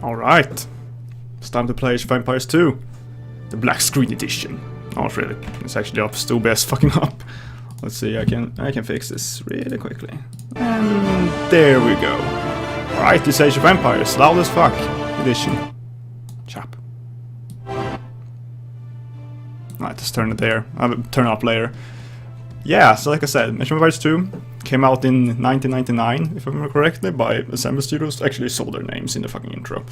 Alright, it's time to play Age of Empires 2, the black screen edition. Not really, it's actually up, Stubby fucking up. Let's see, I can fix this really quickly. And there we go. Alright, this Age of Empires, loud as fuck edition. Chap. Alright, just turn it there. I'll turn it up later. Yeah, so like I said, Age of Empires 2 came out in 1999, if I remember correctly, by Assembly Studios. Actually saw their names in the fucking intro.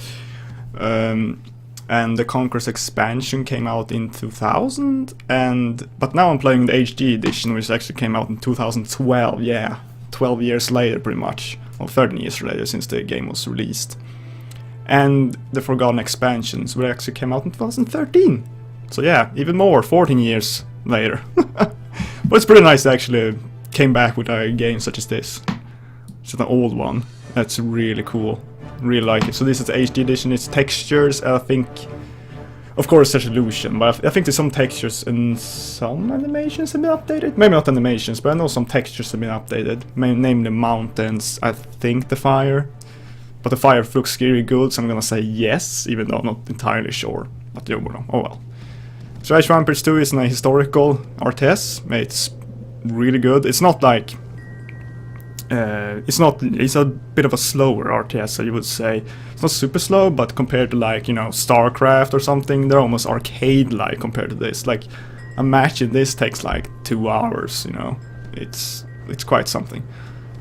And the Conqueror's expansion came out in 2000, but now I'm playing the HD edition, which actually came out in 2012, yeah. 12 years later, pretty much. Or 13 years later, since the game was released. And the Forgotten expansions, which actually came out in 2013. So yeah, even more, 14 years later. But it's pretty nice to actually came back with a game such as this. It's an old one. That's really cool. Really like it. So this is the HD edition. It's textures. I think, of course, resolution. But I think there's some textures and some animations have been updated. Maybe not animations, but I know some textures have been updated. Namely mountains. I think the fire. But the fire looks scary good, so I'm gonna say yes, even though I'm not entirely sure. But you know, oh well. So Age of Empires 2 is a historical RTS. It's really good. It's not like it's a bit of a slower RTS, so you would say. It's not super slow, but compared to, like, you know, StarCraft or something, they're almost arcade-like compared to this. Like, a match in this takes like 2 hours, you know. It's quite something.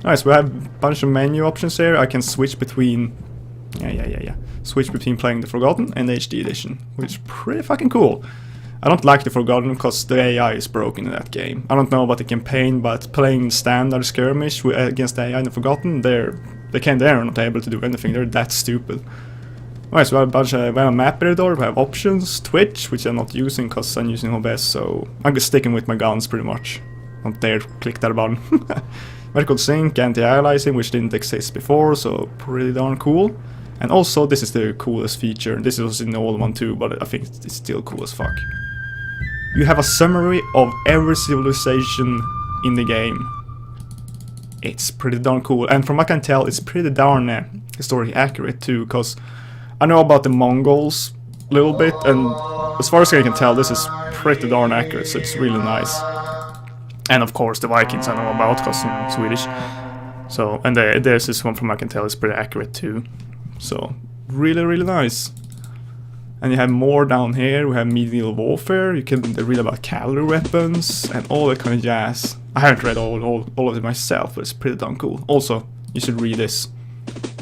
Alright, so we have a bunch of menu options here. I can switch between switch between playing the Forgotten and the HD edition, which is pretty fucking cool. I don't like the Forgotten because the AI is broken in that game. I don't know about the campaign, but playing standard skirmish against the AI in the Forgotten, they're not able to do anything. They're that stupid. Alright, so we have a map editor, we have options, Twitch, which I'm not using because I'm using OBS, so I'm just sticking with my guns pretty much. Don't dare click that button. Vertical sync, anti-aliasing, which didn't exist before, so pretty darn cool. And also, this is the coolest feature. This was in the old one too, but I think it's still cool as fuck. You have a summary of every civilization in the game. It's pretty darn cool, and from what I can tell, it's pretty darn historically accurate too, because I know about the Mongols a little bit, and as far as I can tell, this is pretty darn accurate, so it's really nice. And of course, the Vikings I know about, because I'm Swedish. So, and there's this one from what I can tell is pretty accurate too. So, really, really nice. And you have more down here. We have medieval warfare. You can read about cavalry weapons and all that kind of jazz. I haven't read all of it myself, but it's pretty darn cool. Also, you should read this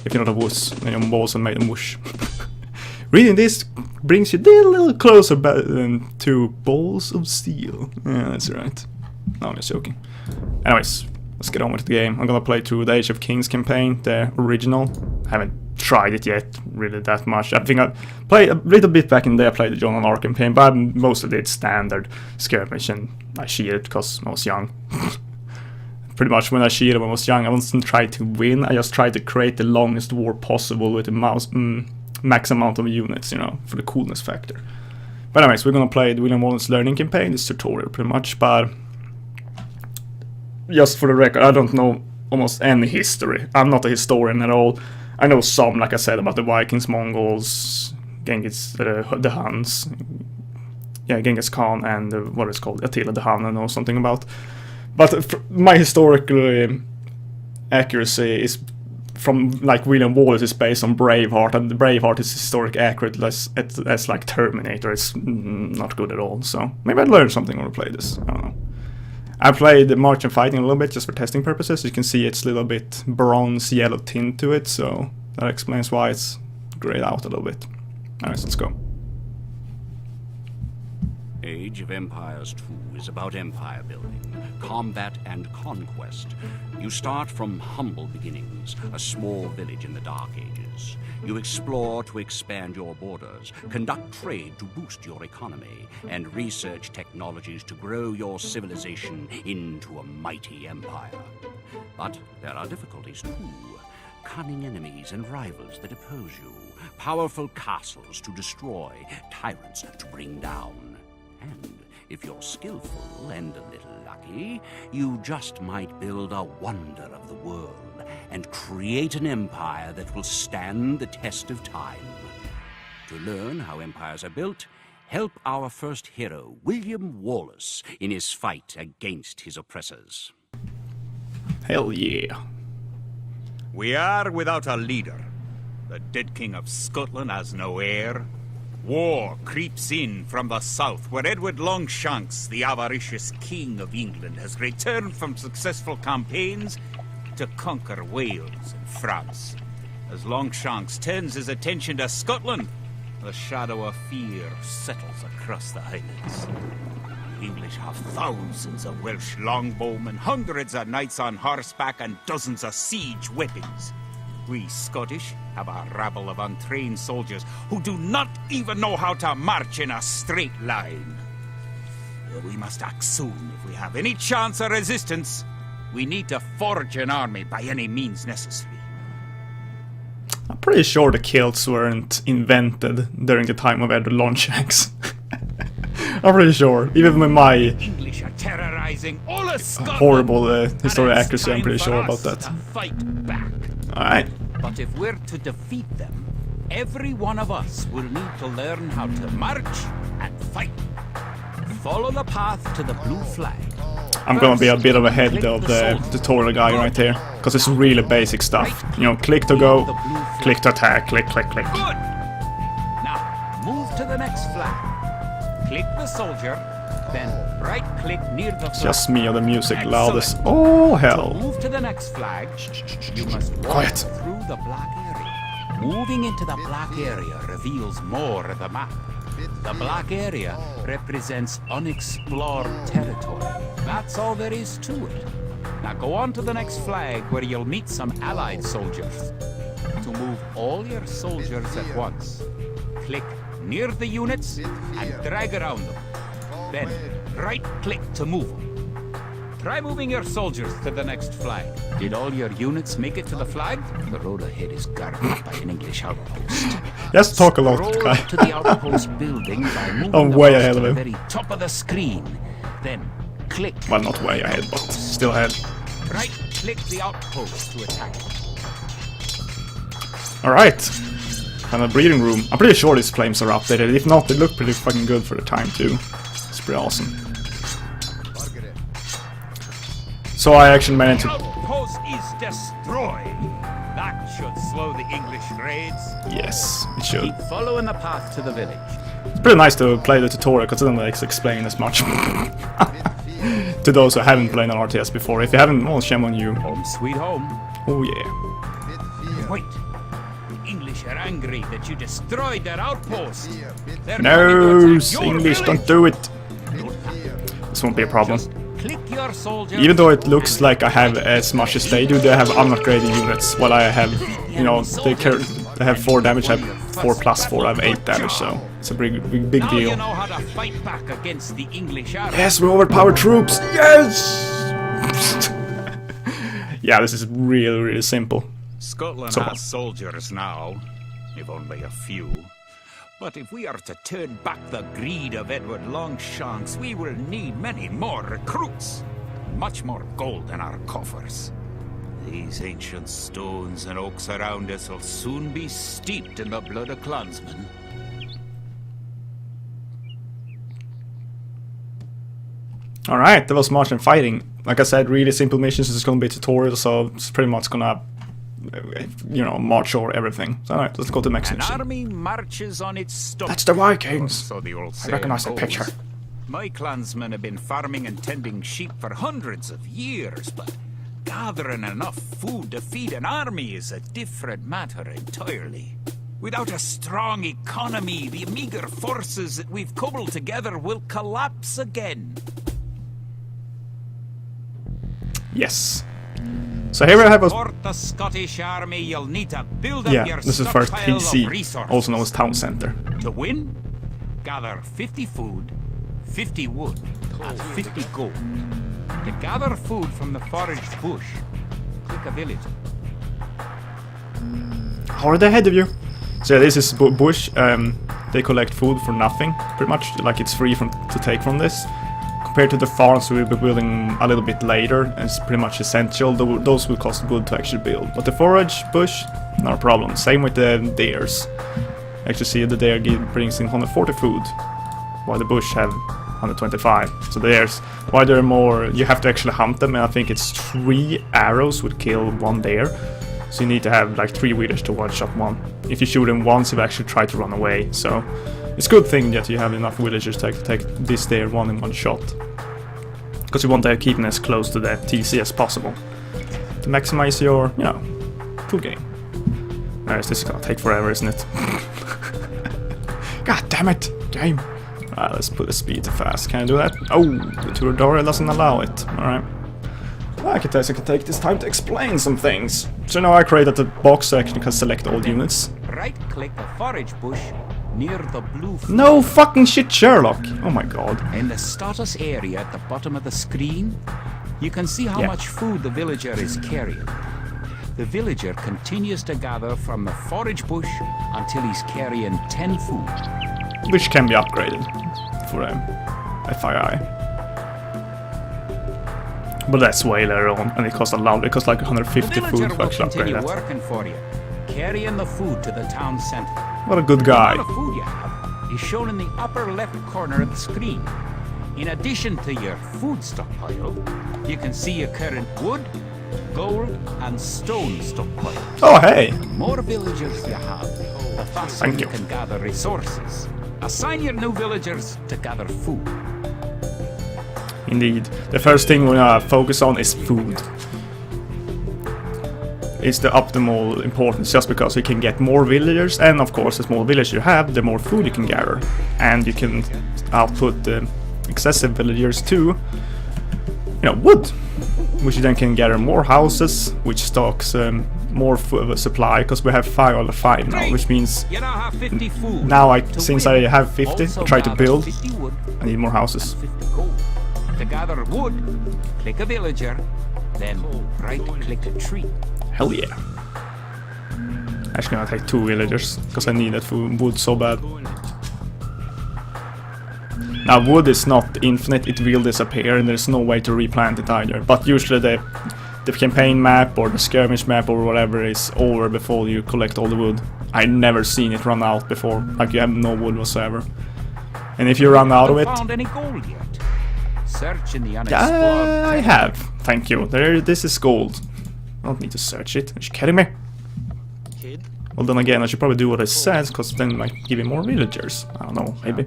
if you're not a wuss and your balls are made of mush. Reading this brings you a little closer to balls of steel. Yeah, that's right. No, I'm just joking. Anyways, let's get on with the game. I'm gonna play through the Age of Kings campaign, the original. I haven't tried it yet, really that much. I think I played a little bit back in the day. I played the Joan of Arc campaign, but I mostly did standard skirmish, and I cheated because I was young. Pretty much when I cheated when I was young, I wasn't trying to win. I just tried to create the longest war possible with the max amount of units, you know, for the coolness factor. But anyways, we're gonna play the William Wallace learning campaign, this tutorial pretty much, but just for the record, I don't know almost any history. I'm not a historian at all. I know some, like I said, about the Vikings, Mongols, Genghis, the Huns, yeah, Genghis Khan, and what is called Attila the Hun. I know something about. But my historical accuracy is from like William Wallace is based on Braveheart, and the Braveheart is historic accurate as like Terminator. It's not good at all. So maybe I'd learn something when I play this. I don't know. I played the March and Fighting a little bit just for testing purposes. You can see it's a little bit bronze yellow tint to it, so that explains why it's grayed out a little bit. Alright, let's go. Age of Empires 2 is about empire building, combat and conquest. You start from humble beginnings, a small village in the Dark Ages. You explore to expand your borders, conduct trade to boost your economy, and research technologies to grow your civilization into a mighty empire. But there are difficulties too. Cunning enemies and rivals that oppose you, powerful castles to destroy, tyrants to bring down. And if you're skillful and a little lucky, you just might build a wonder of the world and create an empire that will stand the test of time. To learn how empires are built, help our first hero, William Wallace, in his fight against his oppressors. Hell yeah. We are without a leader. The dead King of Scotland has no heir. War creeps in from the south, where Edward Longshanks, the avaricious King of England, has returned from successful campaigns to conquer Wales and France. As Longshanks turns his attention to Scotland, the shadow of fear settles across the Highlands. The English have thousands of Welsh longbowmen, hundreds of knights on horseback, and dozens of siege weapons. We Scottish have a rabble of untrained soldiers who do not even know how to march in a straight line. We must act soon if we have any chance of resistance. We need to forge an army by any means necessary. I'm pretty sure the kilts weren't invented during the time of Edward Longshanks. I'm pretty sure, even with my English are terrorizing all of Scotland, horrible historical accuracy, I'm pretty sure about that. Fight back. Alright. But if we're to defeat them, every one of us will need to learn how to march and fight. Follow the path to the blue flag. I'm gonna be a bit of a head of the tutorial guy right here, because it's really basic stuff. You know, click to go, click to attack, click, click, click. Good! Now, move to the next flag. Click the soldier, then right-click near the flag. Just me or the music loudest. Oh, hell. To move to the next flag, you must walk through the black area. Moving into the black area reveals more of the map. The black area represents unexplored territory. That's all there is to it. Now go on to the next flag where you'll meet some allied soldiers. To move all your soldiers at once, click near the units and drag around them. Then right-click to move them. Try moving your soldiers to the next flag. Did all your units make it to the flag? The road ahead is guarded by an English outpost. Just talk a lot, Roll guy. up to the outpost building by moving I'm the way mouse ahead to of the him. very top of the screen. Then click. Well, not way ahead, but still ahead. Right-click the outpost to attack it. Alright. And a breeding room. I'm pretty sure these flames are updated. If not, they look pretty fucking good for the time too. It's pretty awesome. So I actually managed to... Outpost is destroyed. That should slow the English raids. Yes, it should. Keep following the path to the village. It's pretty nice to play the tutorial because it doesn't like explain as much. To those who haven't played an RTS before. If you haven't, well, shame on you. Home sweet home. Oh yeah. Wait. The English are angry that you destroyed their outpost. They're No, coming to attack your English, village. don't do it. Don't panic. This won't be a problem. Just click your soldiers. Even though it looks like I have as much as they do, they have unupgraded units. While I have, you know, they have 4 damage, I have 4 plus 4, I have 8 damage, so it's a big now deal. you know how to fight back against the English army. Yes, we overpowered troops! Yes! Yeah, this is really simple. Scotland So- has soldiers now, if only a few. But if we are to turn back the greed of Edward Longshanks, we will need many more recruits. Much more gold in our coffers. These ancient stones and oaks around us will soon be steeped in the blood of clansmen. Alright, that was March and Fighting. Like I said, really simple missions. It's gonna be a tutorial, so it's pretty much gonna, you know, march over everything. So alright, let's go to the next An mission. army marches on its stomach. That's the Vikings! So the old I saying recognize that goes. picture. My clansmen have been farming and tending sheep for hundreds of years, but gathering enough food to feed an army is a different matter entirely. Without a strong economy, the meager forces that we've cobbled together will collapse again. Yes. So here we have a... Support the Scottish army, you'll need to build up Yeah, your this is first stockpile of TC, resources. also known as Town Center. To win, gather 50 food, 50 wood, and 50 gold. To gather food from the foraged bush, click a village. How are they ahead of you? So yeah, this is bush. They collect food for nothing, pretty much. Like it's free to take from this. Compared to the farms we'll be building a little bit later, and it's pretty much essential. Those will cost good to actually build. But the forage bush, not a problem. Same with the deers. Actually see the deer brings in 140 food, while the bush have 125. So there's why they're more. You have to actually hunt them, and I think it's 3 arrows would kill 1 deer. So you need to have like 3 wheelers to one-shot one. If you shoot them once, you actually try to run away. So it's a good thing that you have enough villagers to take this deer one in one shot. Because you want to keep them as close to the TC as possible. To maximize your, you know, food gain. This is gonna take forever, isn't it? God damn it! Game! Let's put the speed to fast. Can I do that? Oh, the tutorial doesn't allow it. Alright. I can take this time to explain some things. So now I created a box so I can select all units. Right-click the forage bush near the blue flag. No fucking shit, Sherlock! Oh my god. In the status area at the bottom of the screen, you can see how much food the villager is carrying. The villager continues to gather from the forage bush until he's carrying 10 food. Which can be upgraded for FII. But that's way later on, and it costs a lot. It costs like 150 The food villager to will actually upgrade continue that. working for you, carrying the food to the town center. What a good The guy. amount of food you have is shown in the upper left corner of the screen. In addition to your food stockpile, you can see your current wood, gold, and stone stockpile. Oh hey! The more villagers you have, the faster Thank you you. can gather resources. Assign your new villagers to gather food. Indeed. The first thing we're gonna focus on is food. It's the optimal importance, just because you can get more villagers, and of course the more villagers you have, the more food you can gather. And you can output the excessive villagers to, you know, wood, which you then can gather more houses, which stocks more supply, because we have 5 out of 5 now, which means You now have 50 food. now To since win, I have 50, also I try to gather build, 50 wood I need more houses. and 50 gold. to gather wood, click a villager, then right-click a tree. Hell yeah. Actually gonna take 2 villagers, because I need that for wood so bad. Now wood is not infinite, it will disappear and there's no way to replant it either. But usually the campaign map or the skirmish map or whatever is over before you collect all the wood. I've never seen it run out before, like you have no wood whatsoever. And if you run out of it... Found any gold yet? Search in the unexplored... Yeah, I have. Thank you. This is gold. I don't need to search it. Are you kidding me? Kid? Well, then again, I should probably do what it says, because then it might give me more villagers. I don't know, maybe.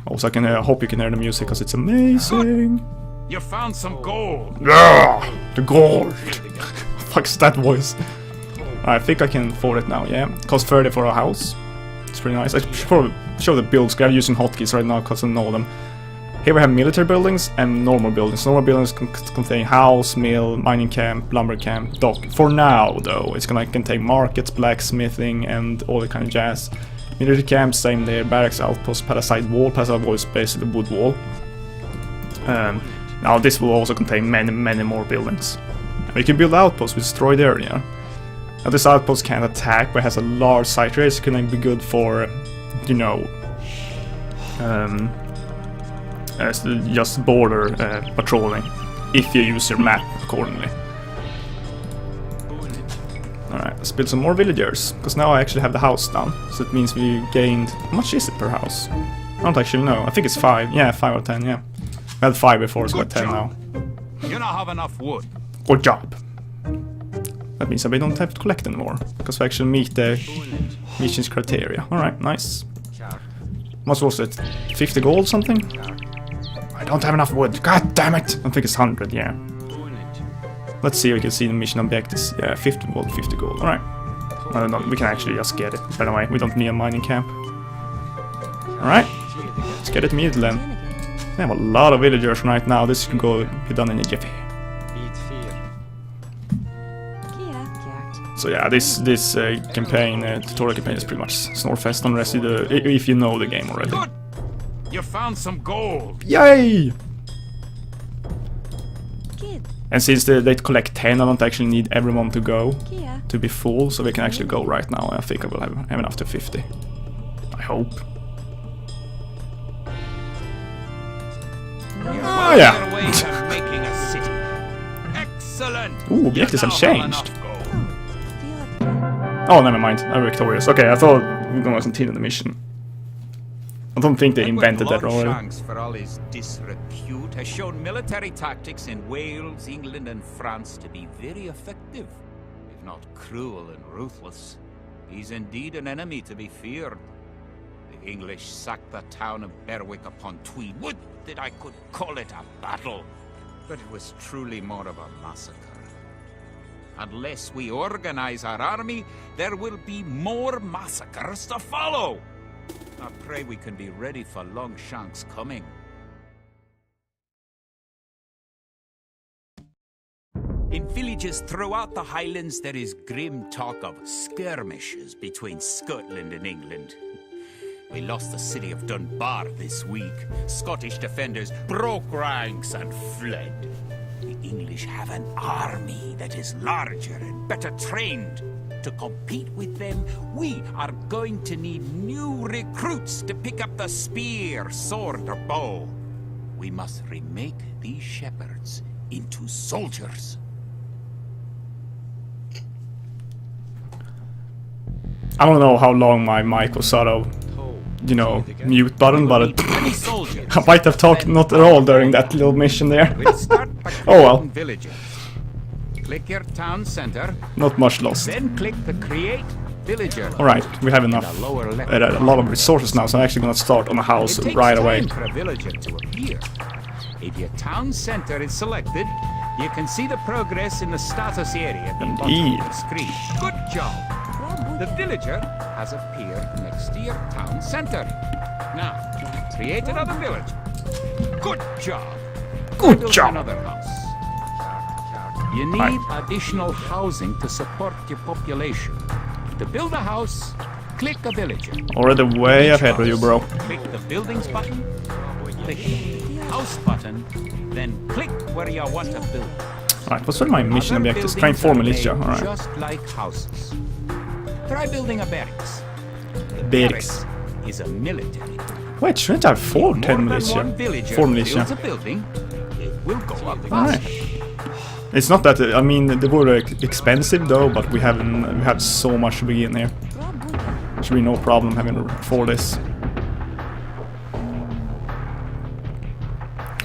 Also, I can hope you can hear the music, because it's amazing. You found some gold. Yeah, the gold. Fuck's that voice. I think I can afford it now, yeah. Cost 30 for a house. It's pretty nice. I should probably show the builds, because I'm using hotkeys right now, because I know them. Here we have military buildings and normal buildings. Normal buildings contain house, mill, mining camp, lumber camp, dock. For now, though, it's gonna contain markets, blacksmithing, and all that kind of jazz. Military camp, same there. Barracks, outpost, parasite wall. Parasite wall is basically the wood wall. Now this will also contain many more buildings. And we can build outposts with destroyed area. Now this outpost can't attack, but has a large site radius. It can be good for, you know, just border patrolling, if you use your map accordingly. Alright, let's build some more villagers, because now I actually have the house done. So it means we gained... How much is it per house? I don't actually know. I think it's 5. Yeah, 5 or 10, yeah. I had 5 before, so got 10 now. You don't have enough wood. Good job. That means that we don't have to collect anymore, because we actually meet the mission's criteria. Alright, nice. What was it? 50 gold something? I don't have enough wood. God damn it! I think it's 100, yeah. Let's see if we can see the mission objectives. Yeah, 50 gold, 50 gold. Alright. I don't know, we can actually just get it. By the way, we don't need a mining camp. Alright. Let's get it immediately then. We have a lot of villagers right now. This can be done in a jiffy. So yeah, this campaign, tutorial campaign is pretty much Snorfest unless you if you know the game already. Good. You found some gold. Yay! And since they collect 10, I don't actually need everyone to go to be full, so we can actually go right now. I think I will have enough to 50. I hope. Oh yeah! Making a city. Excellent. Ooh, objectives have changed. Oh, never mind. I'm victorious. Okay, I thought we were gonna continue the mission. I don't think they invented that already. Longshanks, for all his disrepute, has shown military tactics in Wales, England, and France to be very effective, if not cruel and ruthless. He's indeed an enemy to be feared. The English sacked the town of Berwick upon Tweed. Would that I could call it a battle, but it was truly more of a massacre. Unless we organize our army, there will be more massacres to follow. I pray we can be ready for Longshanks coming. In villages throughout the Highlands, there is grim talk of skirmishes between Scotland and England. We lost the city of Dunbar this week. Scottish defenders broke ranks and fled. The English have an army that is larger and better trained. To compete with them, we are going to need new recruits to pick up the spear, sword, or bow. We must remake these shepherds into soldiers. I don't know how long my mic was sort of, you know, mute button, but I might have talked not at all during that little mission there. Oh well. Villages. Click your town center. Not much lost. Then click the create villager. Alright, we have enough. A lot of resources now, so I'm actually gonna start on a house right away. It takes time for a villager to appear. If your town center is selected, you can see the progress in the status area at the bottom of the screen. Good job. The villager has appeared next to your town center. Now, create another village. Good job. Good job. Another house. You need additional housing to support your population. To build a house, click a villager. Already way ahead of you, bro. Click the buildings button. Click house button, then click where you want to build. Alright, what's my mission Other objectives? buildings Train 4 are militia, made alright. just like houses. Try building a barracks. The Barracks. is a military. Wait, shouldn't I have 4 If 10 more than militia? one villager 4 militia. builds a building, it will go up Alright. faster. It's not that, I mean, they were expensive though, but we have so much to begin here. Should be no problem having to afford this.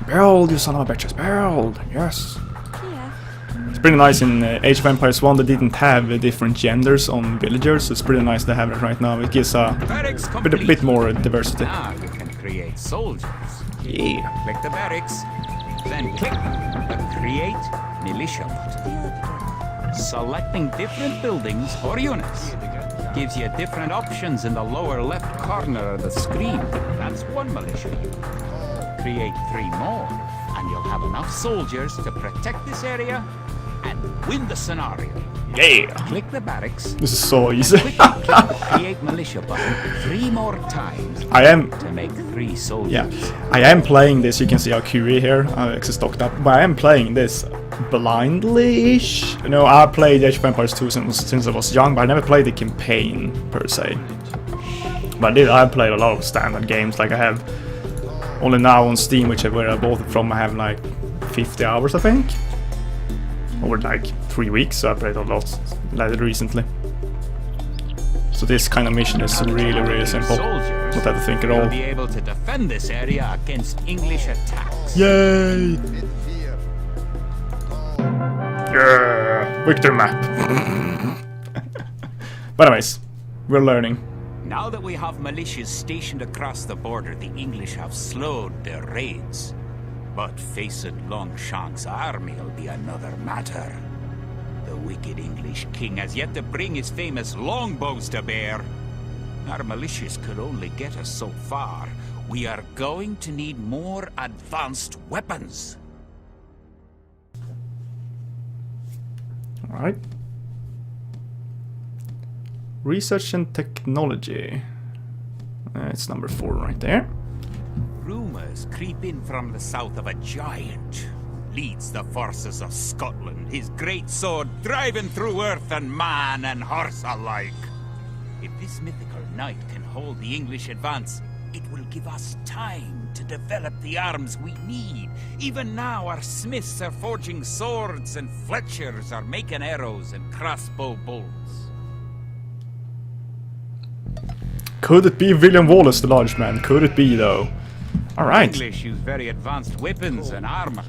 Barrel, you son of a bitches, barrel! Yes! It's pretty nice in Age of Empires 1 they didn't have different genders on villagers, so it's pretty nice to have it right now. It gives a Barracks complete. bit more diversity. Now you can create soldiers. Yeah! Click the barracks, then click the create militia button. Selecting different buildings or units gives you different options in the lower left corner of the screen. That's one militia unit. Create 3 more, and you'll have enough soldiers to protect this area and win the scenario. Yeah! Click the barracks, This is so easy. quickly click the create militia button 3 more times I am... to make 3 soldiers. Yeah, I am playing this, you can see our QE here, actually stocked up, but I am playing this blindly-ish. You know, I played Age of Empires 2 since I was young, but I never played the campaign, per se. But I played a lot of standard games, like I have only now on Steam, where I bought it from, I have like 50 hours, I think. Over like 3 weeks, so I played a lot recently. So this kind of mission is really, really simple. Soldiers Not have to think at will all. be able to defend this area against English attacks. Yay! Yeah! Victor map! But anyways, we're learning. Now that we have militias stationed across the border, the English have slowed their raids. But facing Longshank's army will be another matter. The wicked English king has yet to bring his famous longbows to bear. Our militias could only get us so far. We are going to need more advanced weapons. Alright. Research and technology. It's number 4 right there. Rumors creep in from the south of a giant who leads the forces of Scotland, his great sword driving through earth and man and horse alike. If this mythical knight can hold the English advance, it will give us time to develop the arms we need. Even now our smiths are forging swords and fletchers are making arrows and crossbow bolts. Could it be William Wallace, the large man? Could it be, though? Alright. English use very advanced weapons and armor.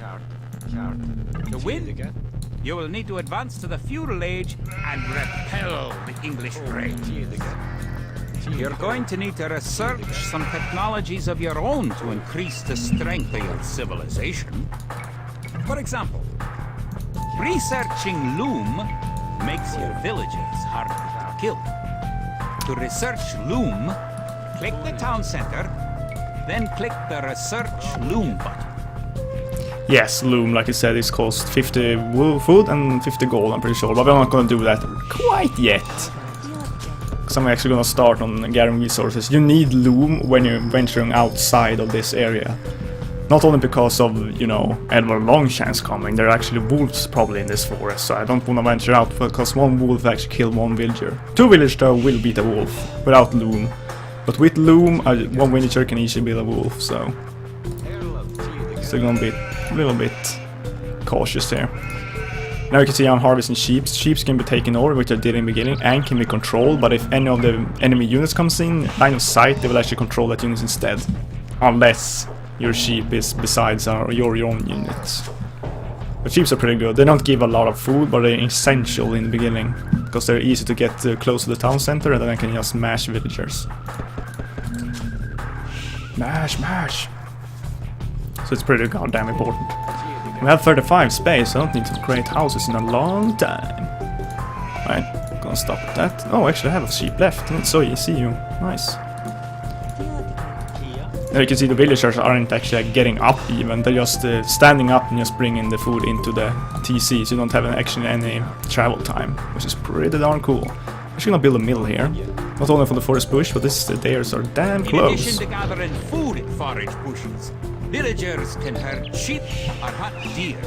To win, you will need to advance to the feudal age and repel the English raids. You're going to need to research some technologies of your own to increase the strength of your civilization. For example, researching loom makes your villagers harder to kill. To research loom, click the town center, then click the research loom button. Yes, loom, like I said, is cost 50 food and 50 gold, I'm pretty sure. But we're not gonna do that quite yet. Because I'm actually gonna start on gathering resources. You need loom when you're venturing outside of this area. Not only because of, you know, Edward Longshanks coming, there are actually wolves probably in this forest, so I don't want to venture out because one wolf actually killed one villager. 2 villagers though will beat a wolf without loom. But with loom, one villager can easily beat a wolf, so... Still gonna be a little bit cautious here. Now you can see I'm harvesting sheep. Sheep can be taken over, which I did in the beginning, and can be controlled, but if any of the enemy units comes in, line of sight, they will actually control that unit instead. Unless your sheep is besides your own units. The sheep are pretty good. They don't give a lot of food, but they're essential in the beginning. Because they're easy to get close to the town center, and then I can just mash villagers. Mash, mash! So it's pretty goddamn important. We have 35 space, I don't need to create houses in a long time. Right, gonna stop at that. Oh, actually I have a sheep left. It's so easy, you. Nice. Now you can see the villagers aren't actually getting up even, they're just standing up and just bringing the food into the TC, so you don't have actually any travel time, which is pretty darn cool. I'm actually gonna build a mill here, not only for the forest bush, but the stairs are damn In close. addition to gathering food in forage bushes, Villagers can herd sheep or hunt deer.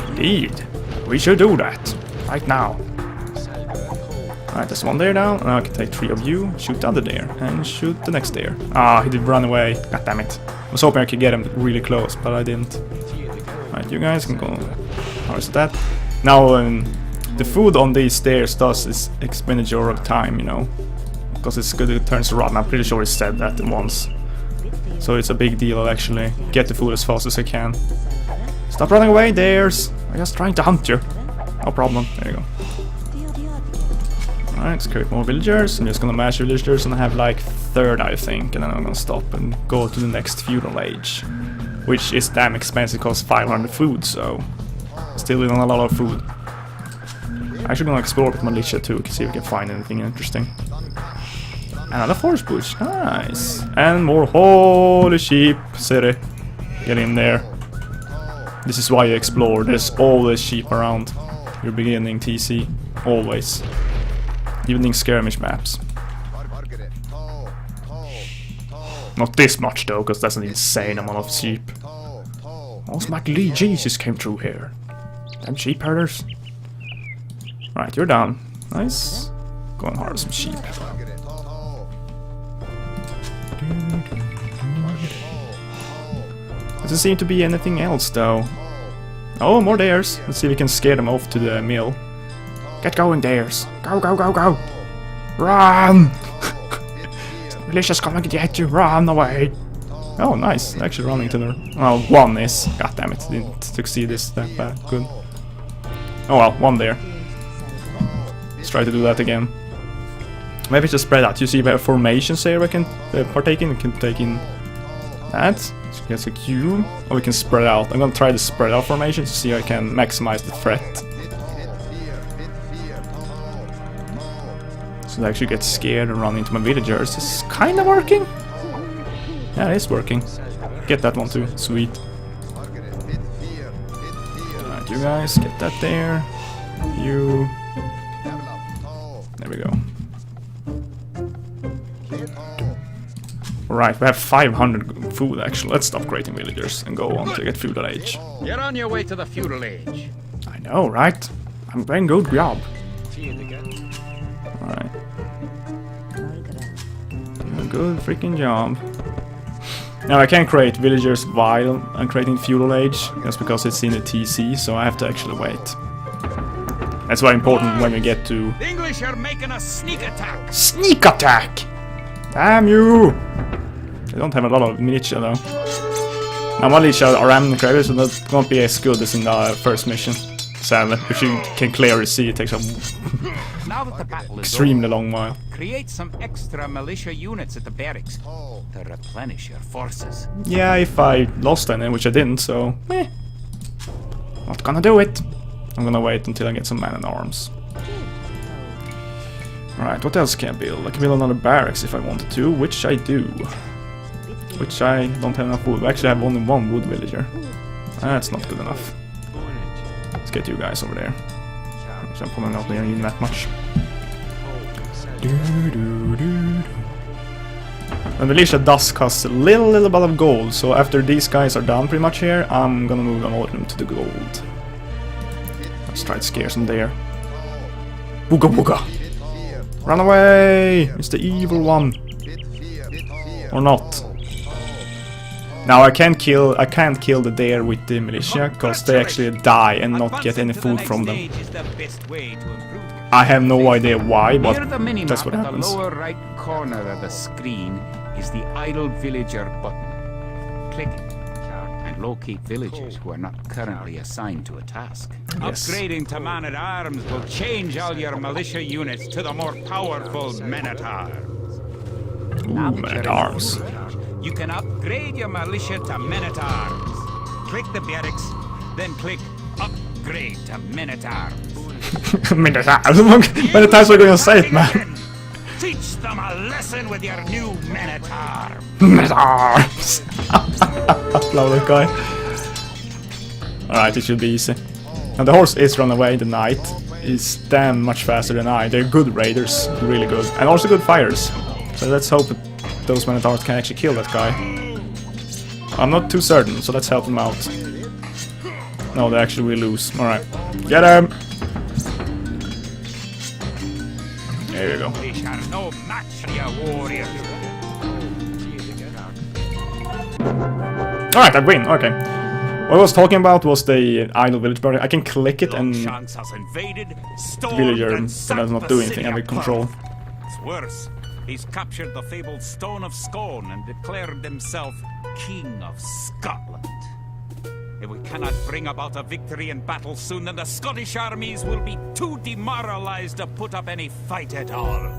Indeed. We should do that. Right now. Alright, there's one there now. Now I can take 3 of you, shoot the other there, and shoot the next there. Ah, he did run away. God damn it. I was hoping I could get him really close, but I didn't. Alright, you guys can go. How's that? Now, the food on these stairs does is expenditure of time, you know. Because it's good it turns around. I'm pretty sure it said that once. So it's a big deal actually. Get the food as fast as I can. Stop running away, dares! I'm just trying to hunt you. No problem. There you go. Alright, let's create more villagers. I'm just gonna mash villagers and I have like 3rd I think, and then I'm gonna stop and go to the next feudal age. Which is damn expensive, costs 500 food, so still not a lot of food. I'm actually gonna explore with militia too, to see if we can find anything interesting. Another forest bush, nice! And more holy sheep city. Get in there. This is why you explore, there's always sheep around your beginning TC. Always. Even in skirmish maps. Not this much though, because that's an insane amount of sheep. Also, my Lee Jesus came through here. Damn sheep herders. Right, you're down. Nice. Go and harvest some sheep. Doesn't seem to be anything else though. Oh, more dares. Let's see if we can scare them off to the mill. Get going, dares. Go, go, go, go. Run! Militia's coming to get you. Run away. Oh, nice. Actually running to the... Oh, one is. God damn it. Didn't succeed this that bad. Good. Oh well, one there. Let's try to do that again. Maybe just spread out. You see we have formations here we can partake in. We can take in that. So get a cube. Or we can spread out. I'm gonna try the spread out formation to see if I can maximize the threat. So they actually get scared and run into my villagers. It's kinda working. Yeah, it is working. Get that one too. Sweet. Alright, you guys, get that there. You. There we go. Alright, we have 500 food actually. Let's stop creating villagers and go on to get feudal age. You're on your way to the feudal age. I know, right? I'm doing good job. Alright. Doing a good freaking job. Now I can't create villagers while I'm creating feudal age, just because it's in the TC, so I have to actually wait. That's why important when we get to... The English are making a sneak attack! Sneak attack! Damn you! They don't have a lot of militia though. Now my militia are ramming cravers, so that won't be as good as in the first mission. Sadly, which you can clearly see, it takes a Now that the battle is extremely long while. create some extra militia units at the barracks to replenish your forces. Yeah, if I lost any, which I didn't, so... Not gonna do it. I'm gonna wait until I get some man-at-arms. Alright, what else can I build? I can build another barracks if I wanted to, which I do. Which I don't have enough wood. I actually have only 1 wood villager. That's not good enough. Let's get you guys over there. So I'm probably not needing that much. And militia does cost a little bit of gold, so after these guys are done pretty much here, I'm gonna move all of them to the gold. Let's try to scare some there. Booga booga! Run away! It's the evil one. Or not. Now I can't kill the deer with the militia, because they actually die and not get any food from them. I have no idea why, but that's what happens. At the lower right corner of the screen is the idle villager button. Click it and locate villagers who are not currently assigned to a task. Yes. Upgrading to man-at-arms will change all your militia units to the more powerful men-at-arms. Ooh, men-at-arms. You can upgrade your militia to men-at-arms. Click the barracks, then click upgrade to men-at-arms. Men-at-arms? How many times are you gonna say it, man? Teach them a lesson with your new men-at-arms. Men-at-arms! Love that guy. Alright, it should be easy. Now the horse is run away, the knight is damn much faster than I. They're good raiders, really good. And also good fighters. So let's hope that those men-at-arms can actually kill that guy. I'm not too certain, so let's help them out. No, they actually will lose. Alright. Get him! There you go. English are no match for your warriors. Alright, I win. Okay. What I was talking about was the idle village burning. I can click it and Longshanks has invaded, stormed, villager and but does sacked not the do city anything. I of have control. Perth. It's worse. He's captured the fabled Stone of Scone and declared himself King of Scotland. If we cannot bring about a victory in battle soon, then the Scottish armies will be too demoralized to put up any fight at all.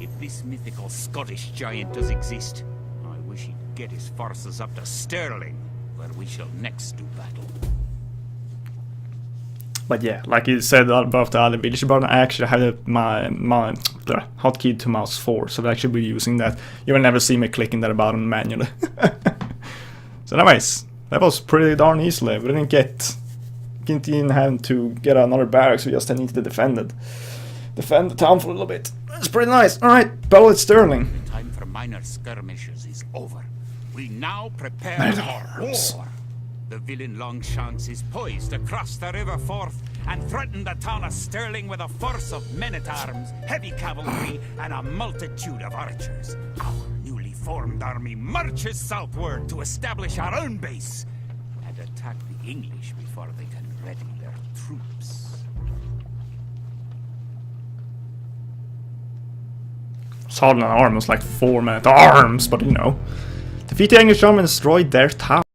If this mythical Scottish giant does exist, I wish he'd get his forces up to Stirling, where we shall next do battle. But yeah, like you said about the other village burn, I actually have my hotkey to mouse 4, so I'll actually be using that. You will never see me clicking that button manually. So anyways, that was pretty darn easily. We didn't even have to get another barracks, we just needed to defend it. Defend the town for a little bit. It's pretty nice. Alright, battle at Stirling. The time for minor skirmishes is over. We now prepare Men for at arms. war. The villain Longshanks is poised to cross the River Forth and threaten the town of Stirling with a force of men-at-arms, heavy cavalry, and a multitude of archers. Our newly formed army marches southward to establish our own base and attack the English before they can ready their troops. Southern arm was like 4 men at arms, but you know. Defeat the English army and destroy their town.